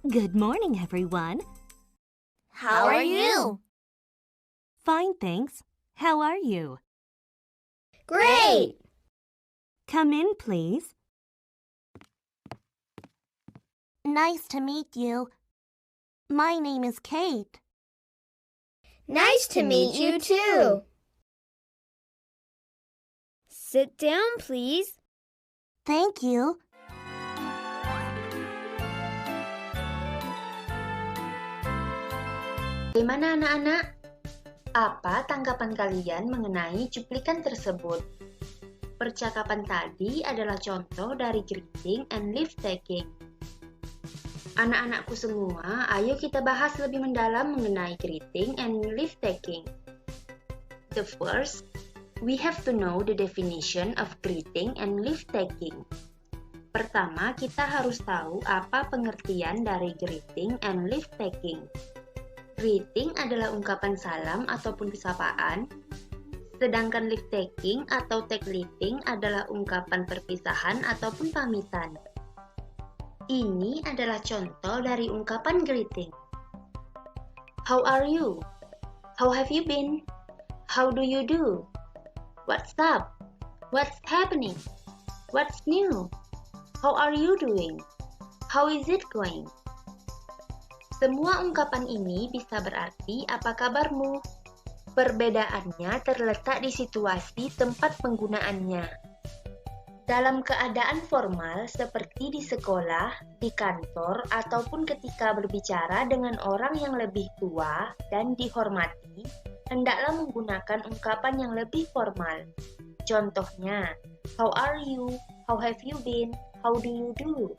Good morning, everyone. How are you? Fine, thanks. How are you? Great! Come in, please. Nice to meet you. My name is Kate. Nice to meet you too. Sit down, please. Thank you. Bagaimana anak-anak? Apa tanggapan kalian mengenai cuplikan tersebut? Percakapan tadi adalah contoh dari greeting and leave taking. Anak-anakku semua, ayo kita bahas lebih mendalam mengenai greeting and leave taking. The first, we have to know the definition of greeting and leave taking. Pertama, kita harus tahu apa pengertian dari greeting and leave taking. Greeting adalah ungkapan salam ataupun kesapaan, sedangkan leave taking atau take leaving adalah ungkapan perpisahan ataupun pamitan. Ini adalah contoh dari ungkapan greeting. How are you? How have you been? How do you do? What's up? What's happening? What's new? How are you doing? How is it going? Semua ungkapan ini bisa berarti apa kabarmu. Perbedaannya terletak di situasi tempat penggunaannya. Dalam keadaan formal seperti di sekolah, di kantor, ataupun ketika berbicara dengan orang yang lebih tua dan dihormati, hendaklah menggunakan ungkapan yang lebih formal. Contohnya, how are you? How have you been? How do you do?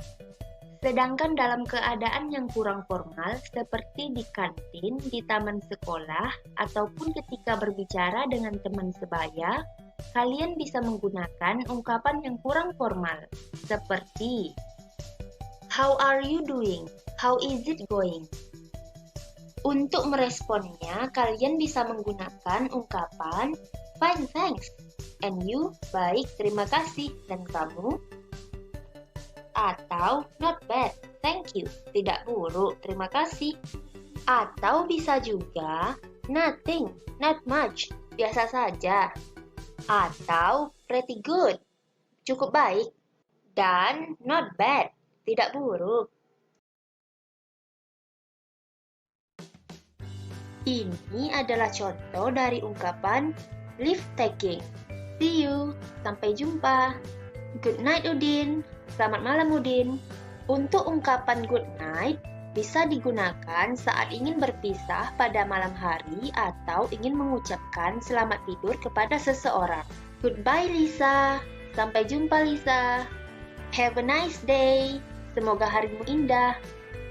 Sedangkan dalam keadaan yang kurang formal seperti di kantin, di taman sekolah, ataupun ketika berbicara dengan teman sebaya, kalian bisa menggunakan ungkapan yang kurang formal, seperti how are you doing? How is it going? Untuk meresponnya, kalian bisa menggunakan ungkapan fine thanks, and you, baik, terima kasih, dan kamu? Atau not bad, thank you, tidak buruk, terima kasih. Atau bisa juga nothing, not much, biasa saja. Atau pretty good, cukup baik. Dan not bad, tidak buruk. Ini adalah contoh dari ungkapan leave taking. See you, sampai jumpa. Good night Udin, selamat malam Udin. Untuk ungkapan good night bisa digunakan saat ingin berpisah pada malam hari atau ingin mengucapkan selamat tidur kepada seseorang. Goodbye Lisa, sampai jumpa Lisa. Have a nice day, semoga harimu indah.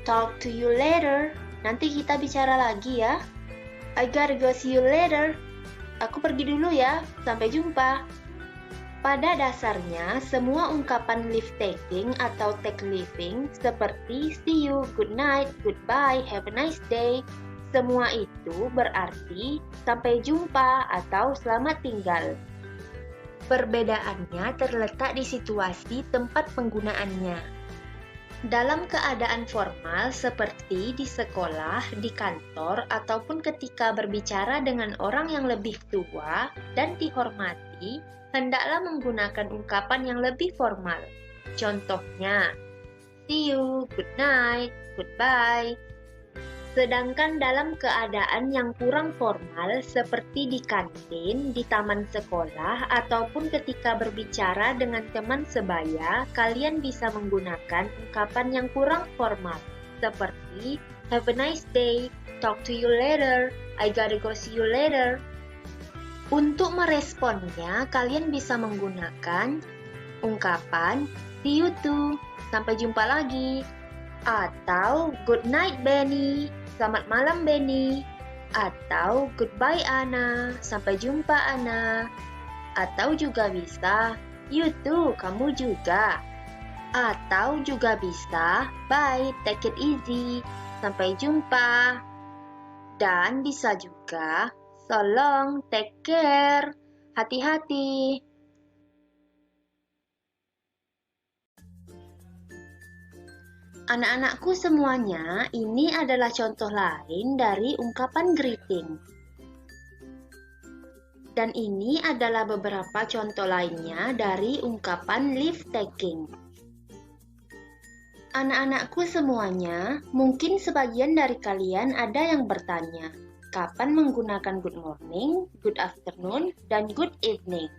Talk to you later, nanti kita bicara lagi ya. I gotta go, see you later. Aku pergi dulu ya, sampai jumpa. Pada dasarnya, semua ungkapan leave taking atau take leaving seperti see you, good night, goodbye, have a nice day, semua itu berarti sampai jumpa atau selamat tinggal. Perbedaannya terletak di situasi tempat penggunaannya. Dalam keadaan formal seperti di sekolah, di kantor, ataupun ketika berbicara dengan orang yang lebih tua dan dihormati, hendaklah menggunakan ungkapan yang lebih formal. Contohnya, see you, good night, goodbye. Sedangkan dalam keadaan yang kurang formal seperti di kantin, di taman sekolah, ataupun ketika berbicara dengan teman sebaya, kalian bisa menggunakan ungkapan yang kurang formal seperti have a nice day, talk to you later, I gotta go see you later. Untuk meresponnya, kalian bisa menggunakan ungkapan see you too, sampai jumpa lagi. Atau good night Benny, selamat malam Benny. Atau goodbye Anna, sampai jumpa Anna. Atau juga bisa you too, kamu juga. Atau juga bisa bye, take it easy, sampai jumpa. Dan bisa juga so long, take care, hati-hati. Anak-anakku semuanya, ini adalah contoh lain dari ungkapan greeting. Dan ini adalah beberapa contoh lainnya dari ungkapan leave taking. Anak-anakku semuanya, mungkin sebagian dari kalian ada yang bertanya, kapan menggunakan good morning, good afternoon, dan good evening?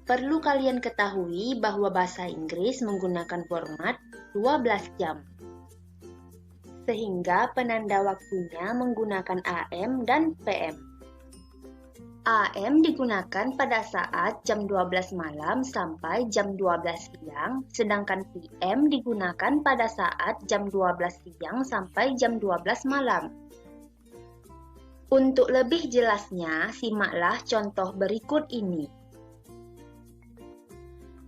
Perlu kalian ketahui bahwa bahasa Inggris menggunakan format 12 jam. Sehingga penanda waktunya menggunakan AM dan PM. AM digunakan pada saat jam 12 malam sampai jam 12 siang, sedangkan PM digunakan pada saat jam 12 siang sampai jam 12 malam. Untuk lebih jelasnya, simaklah contoh berikut ini.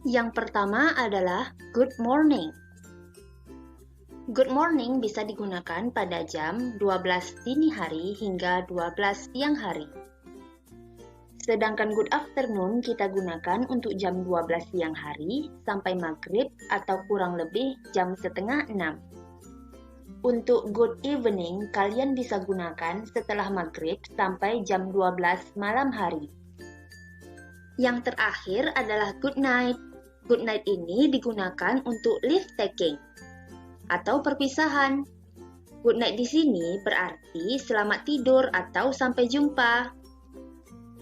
Yang pertama adalah good morning. Good morning bisa digunakan pada jam 12 dini hari hingga 12 siang hari. Sedangkan good afternoon kita gunakan untuk jam 12 siang hari sampai maghrib atau kurang lebih jam setengah 6. Untuk good evening kalian bisa gunakan setelah maghrib sampai jam 12 malam hari. Yang terakhir adalah good night. Good night ini digunakan untuk leave taking atau perpisahan. Good night di sini berarti selamat tidur atau sampai jumpa.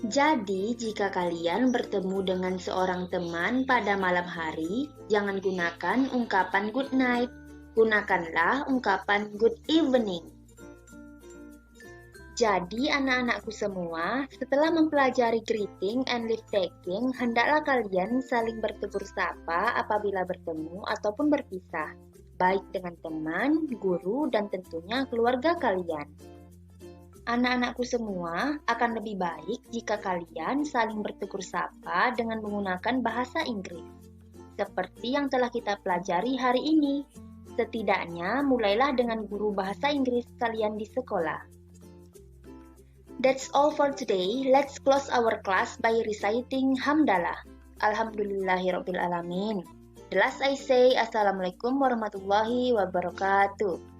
Jadi, jika kalian bertemu dengan seorang teman pada malam hari, jangan gunakan ungkapan good night. Gunakanlah ungkapan good evening. Jadi, anak-anakku semua, setelah mempelajari greeting and leave taking, hendaklah kalian saling bertegur sapa apabila bertemu ataupun berpisah, baik dengan teman, guru, dan tentunya keluarga kalian. Anak-anakku semua, akan lebih baik jika kalian saling bertegur sapa dengan menggunakan bahasa Inggris, seperti yang telah kita pelajari hari ini. Setidaknya, mulailah dengan guru bahasa Inggris kalian di sekolah. That's all for today. Let's close our class by reciting Hamdalah. Alhamdulillahirabbil alamin. The last I say, Assalamualaikum warahmatullahi wabarakatuh.